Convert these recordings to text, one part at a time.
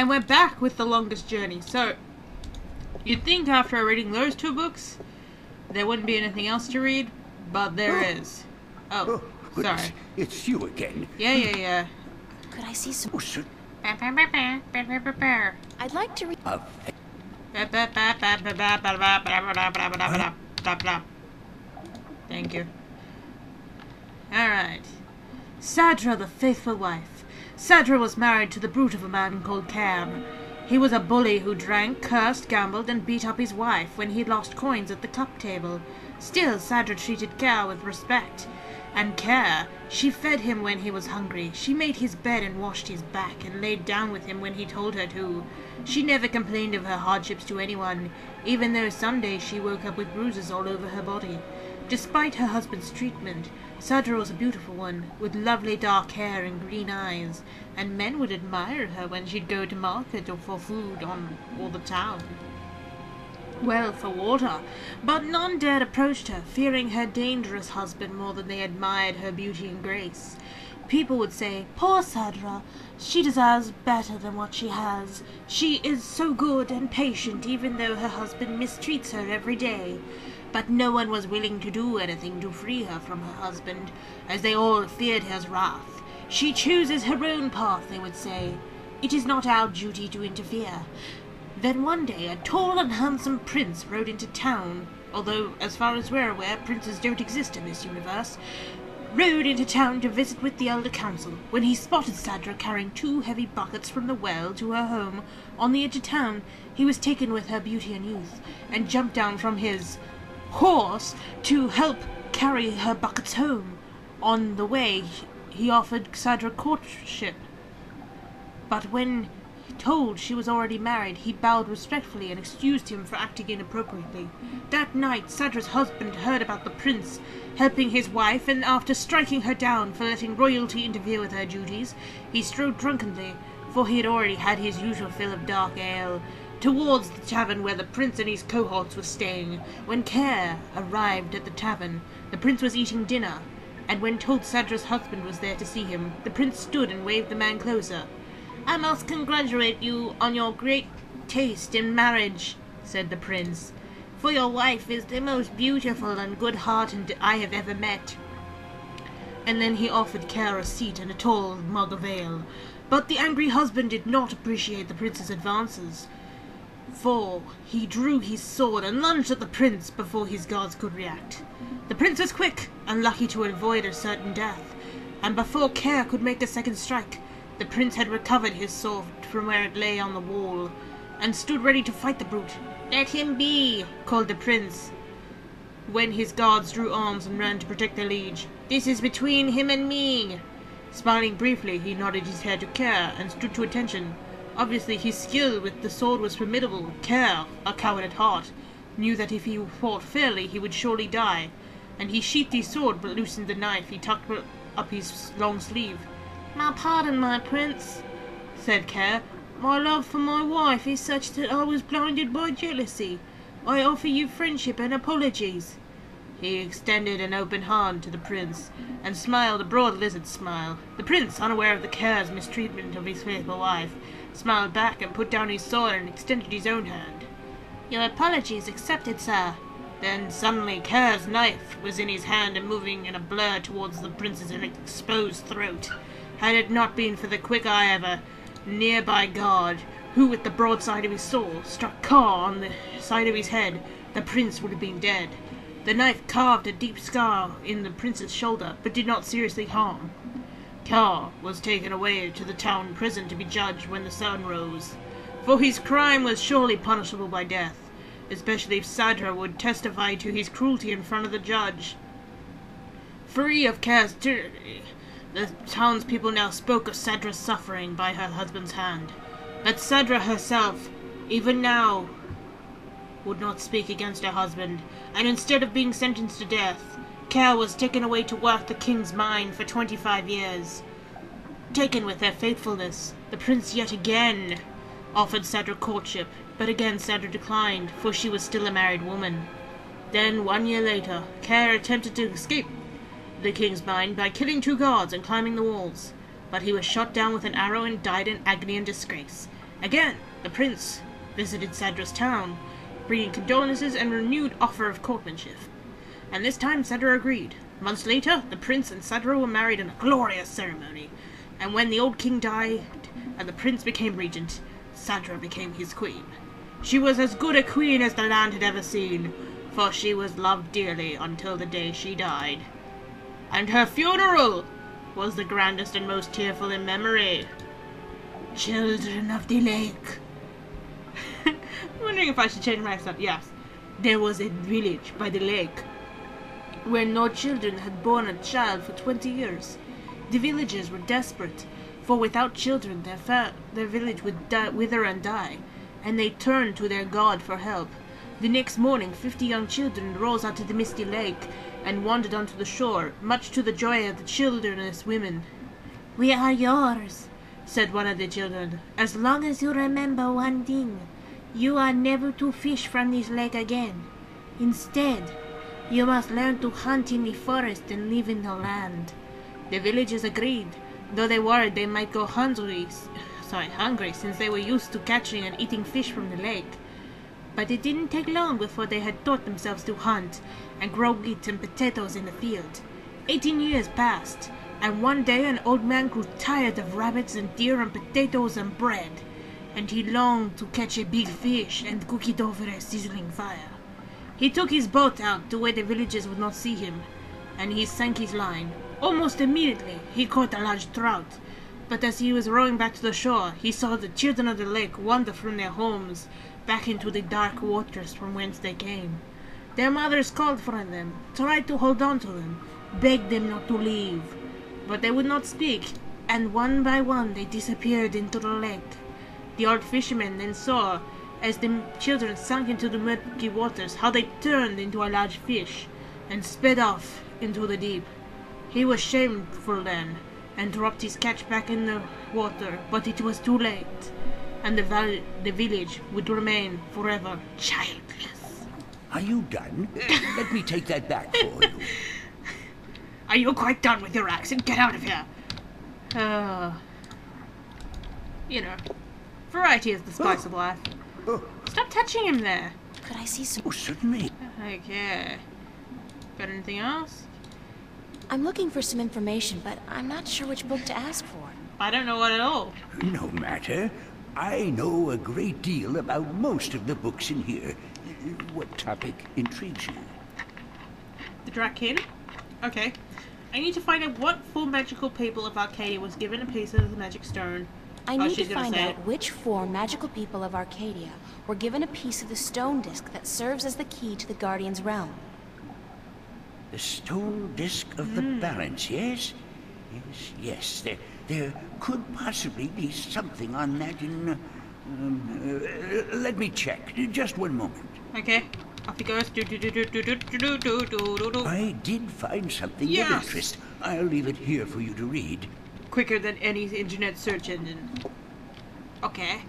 And we're back with The Longest Journey. So, you'd think after reading those two books, there wouldn't be anything else to read, but there is. Oh, sorry. It's you again. Yeah. Could I see some? Oh, sir. I'd like to read. Thank you. Alright. Sadra, the faithful wife. Sadra was married to the brute of a man called Cam. He was a bully who drank, cursed, gambled, and beat up his wife when he lost coins at the cup table. Still, Sadra treated Care with respect. And Care, she fed him when he was hungry. She made his bed and washed his back, and laid down with him when he told her to. She never complained of her hardships to anyone, even though some days she woke up with bruises all over her body. Despite her husband's treatment, Sadra was a beautiful one, with lovely dark hair and green eyes, and men would admire her when she'd go to market or for food or the town. Well, for water, but none dared approach her, fearing her dangerous husband more than they admired her beauty and grace. People would say, "Poor Sadra, she deserves better than what she has. She is so good and patient even though her husband mistreats her every day." But no one was willing to do anything to free her from her husband, as they all feared his wrath. "She chooses her own path," they would say. "It is not our duty to interfere." Then one day a tall and handsome prince rode into town, although, as far as we're aware, princes don't exist in this universe, rode into town to visit with the Elder Council, when he spotted Sadra carrying 2 heavy buckets from the well to her home on the edge of town. He was taken with her beauty and youth, and jumped down from his horse to help carry her buckets home. On the way, he offered Sadra courtship, but when told she was already married, he bowed respectfully and excused him for acting inappropriately. That night, Sadra's husband heard about the prince helping his wife, and after striking her down for letting royalty interfere with her duties, he strode drunkenly, for he had already had his usual fill of dark ale, towards the tavern where the prince and his cohorts were staying. When Care arrived at the tavern, the prince was eating dinner, and when told Sadra's husband was there to see him, the prince stood and waved the man closer. "I must congratulate you on your great taste in marriage," said the prince, "for your wife is the most beautiful and good-hearted I have ever met." And then he offered Care a seat and a tall mug of ale. But the angry husband did not appreciate the prince's advances, for he drew his sword and lunged at the prince before his guards could react. The prince was quick and lucky to avoid a certain death, and before Care could make a second strike, the prince had recovered his sword from where it lay on the wall, and stood ready to fight the brute. "Let him be," called the prince, when his guards drew arms and ran to protect their liege. "This is between him and me." Smiling briefly, he nodded his head to Care and stood to attention. Obviously his skill with the sword was formidable. Care, a coward at heart, knew that if he fought fairly he would surely die, and he sheathed his sword but loosened the knife he tucked up his long sleeve. "My pardon, my prince," said Care. "My love for my wife is such that I was blinded by jealousy. I offer you friendship and apologies." He extended an open hand to the prince, and smiled a broad lizard smile. The prince, unaware of the Care's mistreatment of his faithful wife, smiled back and put down his sword and extended his own hand. "Your apology is accepted, sir." Then suddenly Care's knife was in his hand and moving in a blur towards the prince's exposed throat. Had it not been for the quick eye of a nearby guard, who with the broadside of his sword struck Carr on the side of his head, the prince would have been dead. The knife carved a deep scar in the prince's shoulder, but did not seriously harm. Carr was taken away to the town prison to be judged when the sun rose, for his crime was surely punishable by death, especially if Sadra would testify to his cruelty in front of the judge. Free of Carr's tyranny, the townspeople now spoke of Sadra's suffering by her husband's hand, but Sadra herself, even now, would not speak against her husband, and instead of being sentenced to death, Care was taken away to work the king's mine for 25 years. Taken with her faithfulness, the prince yet again offered Sadra courtship, but again Sadra declined, for she was still a married woman. Then, 1 year later, Care attempted to escape the king's mine by killing 2 guards and climbing the walls, but he was shot down with an arrow and died in agony and disgrace. Again, the prince visited Sadra's town, bringing condolences and renewed offer of courtmanship. And this time Sadra agreed. Months later, the prince and Sadra were married in a glorious ceremony. And when the old king died and the prince became regent, Sadra became his queen. She was as good a queen as the land had ever seen, for she was loved dearly until the day she died. And her funeral was the grandest and most tearful in memory. Children of the lake. I'm wondering if I should change my stuff. Yes. There was a village by the lake where no children had borne a child for 20 years. The villagers were desperate, for without children their village would wither and die, and they turned to their god for help. The next morning 50 young children rose out of the misty lake and wandered onto the shore, much to the joy of the childrenless women. "We are yours," said one of the children, "as long as you remember one thing. You are never to fish from this lake again. Instead, you must learn to hunt in the forest and live in the land." The villagers agreed, though they worried they might go hungry since they were used to catching and eating fish from the lake. But it didn't take long before they had taught themselves to hunt and grow wheat and potatoes in the field. 18 years passed, and one day an old man grew tired of rabbits and deer and potatoes and bread, and he longed to catch a big fish and cook it over a sizzling fire. He took his boat out to where the villagers would not see him, and he sank his line. Almost immediately he caught a large trout, but as he was rowing back to the shore, he saw the children of the lake wander from their homes back into the dark waters from whence they came. Their mothers called for them, tried to hold on to them, begged them not to leave, but they would not speak, and one by one they disappeared into the lake. The old fisherman then saw, as the children sank into the murky waters, how they turned into a large fish and sped off into the deep. He was shameful then, and dropped his catch back in the water, but it was too late, and the village would remain forever childless. Are you done? Let me take that back for you. Are you quite done with your accent? Get out of here! You know, variety is the spice of life. Stop touching him there! Could I see some... Oh, certainly. Okay. Got anything else? I'm looking for some information, but I'm not sure which book to ask for. I don't know what at all. No matter. I know a great deal about most of the books in here. What topic intrigues you? The Draken? Okay. I need to find out what four magical people of Arcadia was given a piece of the magic stone. I need to she's gonna find say out it. which four magical people of Arcadia were given a piece of the stone disc that serves as the key to the Guardian's realm. The stone disc of the balance, yes? Yes. There could possibly be something on that in... let me check. Just one moment. Okay. Off he goes. I did find something of Yes! interest. I'll leave it here for you to read. Quicker than any internet search engine. Okay.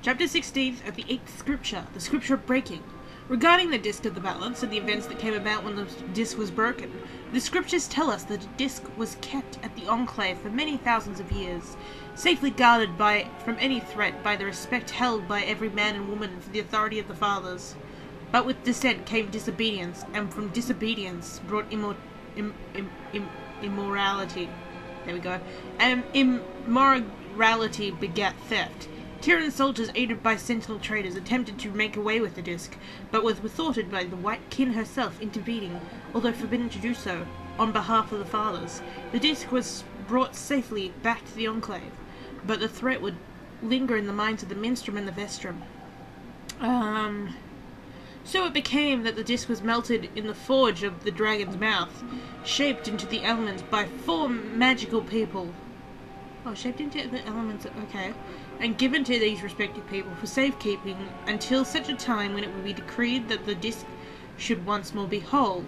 Chapter 16 of the 8th Scripture, the Scripture of Breaking. Regarding the disc of the balance and the events that came about when the disc was broken, the scriptures tell us that the disc was kept at the Enclave for many thousands of years, safely guarded from any threat by the respect held by every man and woman for the authority of the fathers. But with dissent came disobedience, and from disobedience brought immorality. There we go. And immorality begat theft. Tyran's soldiers, aided by sentinel traders, attempted to make away with the disc, but was thwarted by the White Kin herself intervening, although forbidden to do so, on behalf of the fathers. The disc was brought safely back to the Enclave, but the threat would linger in the minds of the Minstrum and the Vestrum. So it became that the disc was melted in the forge of the dragon's mouth, shaped into the elements by four magical people. Oh, shaped into the elements, okay. And given to these respective people for safekeeping until such a time when it would be decreed that the disc should once more be whole.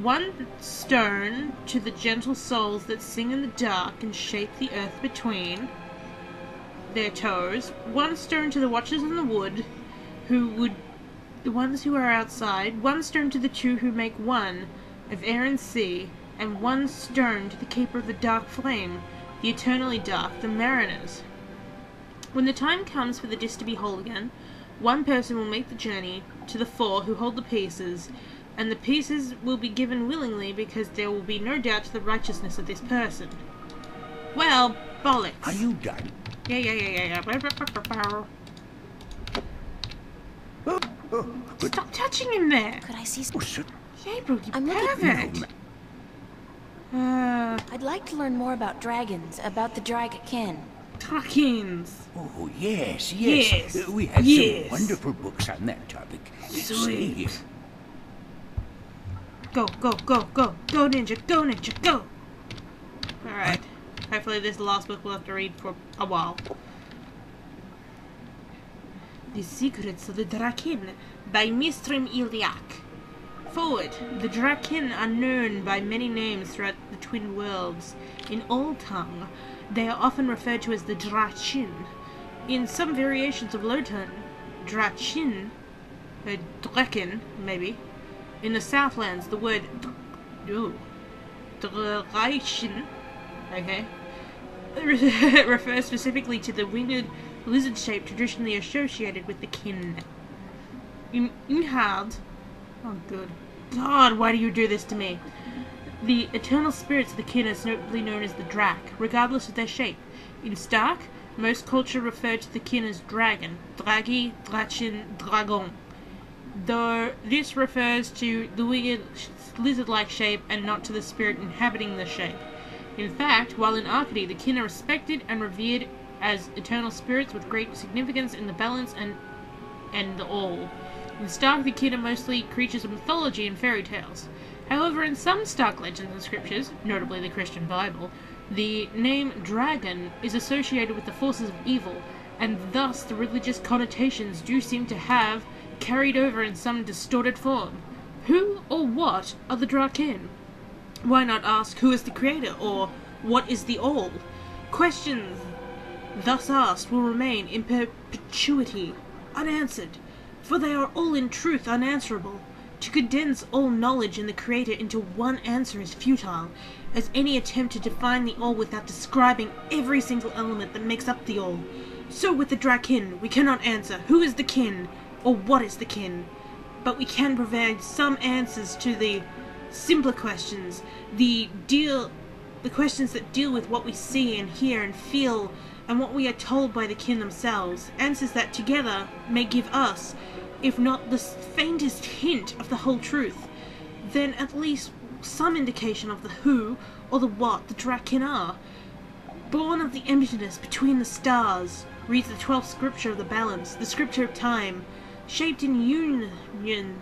One stone to the gentle souls that sing in the dark and shape the earth between their toes. One stone to the watchers in the wood, the ones who are outside. One stone to the two who make one of air and sea, and one stone to the keeper of the dark flame, the eternally dark, the mariners. When the time comes for the disc to be whole again, one person will make the journey to the four who hold the pieces, and the pieces will be given willingly because there will be no doubt to the righteousness of this person. Well, bollocks. Are you done? Yeah. Stop touching him there! Could I see Oh, some... sir. Gabriel, you I'm looking- pervert! I'd like to learn more about dragons, about the Dragakin. Tuckins. Oh, yes. Yes, We have yes. some wonderful books on that topic. See Sweet. here. Go, ninja, go! Alright. Hopefully this is the last book we'll have to read for a while. The Secrets of the Draken by Mistrim Iliak. Forward. The Draken are known by many names throughout the Twin Worlds. In Old Tongue, they are often referred to as the Drachin. In some variations of Low Tongue, Drachin, Draken, maybe. In the Southlands, the word Drachin, okay, refers specifically to the winged lizard shape traditionally associated with the kin. In Inhard, oh good God, why do you do this to me? The eternal spirits of the kin are notably known as the Drak, regardless of their shape. In Stark, most culture refer to the kin as dragon, Dragi, Drachin, Dragon, though this refers to the winged lizard-like shape and not to the spirit inhabiting the shape. In fact, while in Arcady, the kin are respected and revered as eternal spirits with great significance in the balance and the all. In Stark, the kin are mostly creatures of mythology and fairy tales. However, in some Stark legends and scriptures, notably the Christian Bible, the name dragon is associated with the forces of evil, and thus the religious connotations do seem to have carried over in some distorted form. Who or what are the Draken? Why not ask who is the creator, or what is the all? Questions thus asked will remain in perpetuity, unanswered, for they are all in truth unanswerable. To condense all knowledge in the Creator into one answer is futile, as any attempt to define the all without describing every single element that makes up the all. So with the Draken, we cannot answer who is the kin, or what is the kin, but we can provide some answers to the simpler questions, the questions that deal with what we see and hear and feel, and what we are told by the kin themselves, answers that together may give us, if not the faintest hint of the whole truth, then at least some indication of the who or the what the Draken are. Born of the emptiness between the stars, reads the 12th scripture of the balance, the scripture of time, shaped in unison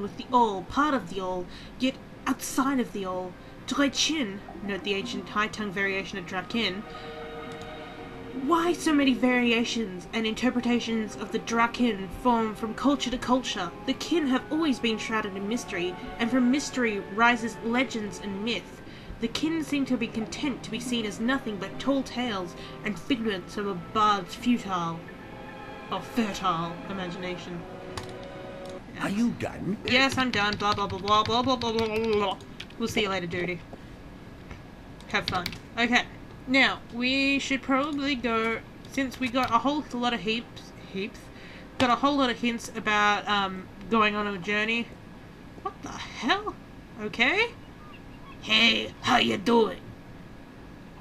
with the all, part of the all, yet outside of the all. Drachin, note the ancient high tongue variation of Draken. Why so many variations and interpretations of the Draken form from culture to culture? The kin have always been shrouded in mystery, and from mystery rises legends and myth. The kin seem to be content to be seen as nothing but tall tales and figments of a bard's fertile imagination. Yes. Are you done? Yes, I'm done. Blah blah blah blah blah blah blah blah blah. We'll see you later, duty. Have fun. Okay. Now, we should probably go, since we got a whole lot of got a whole lot of hints about, going on a journey. What the hell? Okay? Hey, how you doing?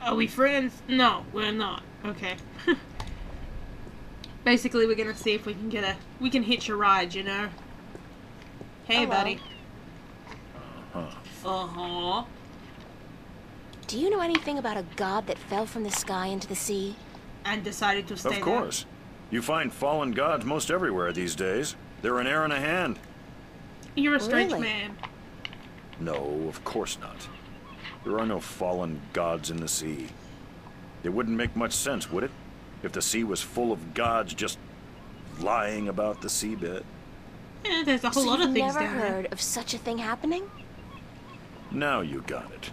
Are we friends? No, we're not. Okay. Basically, we're gonna see if we can hitch a ride, you know? Hey, Hello. buddy. Uh-huh. Do you know anything about a god that fell from the sky into the sea? And decided to stay Of course. You find fallen gods most everywhere these days. They're an air and a hand. there. You're a strange Really? man. No, of course not. There are no fallen gods in the sea. It wouldn't make much sense, would it? If the sea was full of gods just lying about the seabed. Yeah, there's a whole So lot you've of things never down there. heard of such a thing happening? Now you got it.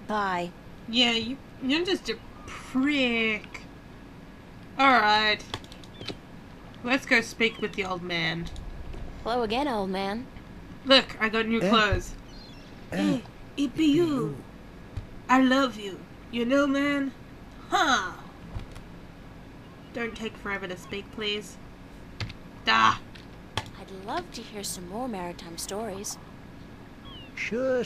Bye. Yeah, you're just a prick. Alright. Let's go speak with the old man. Hello again, old man. Look, I got new clothes. Hey, it be you. I love you. You know, man? Huh. Don't take forever to speak, please. Da! I'd love to hear some more maritime stories. Sure,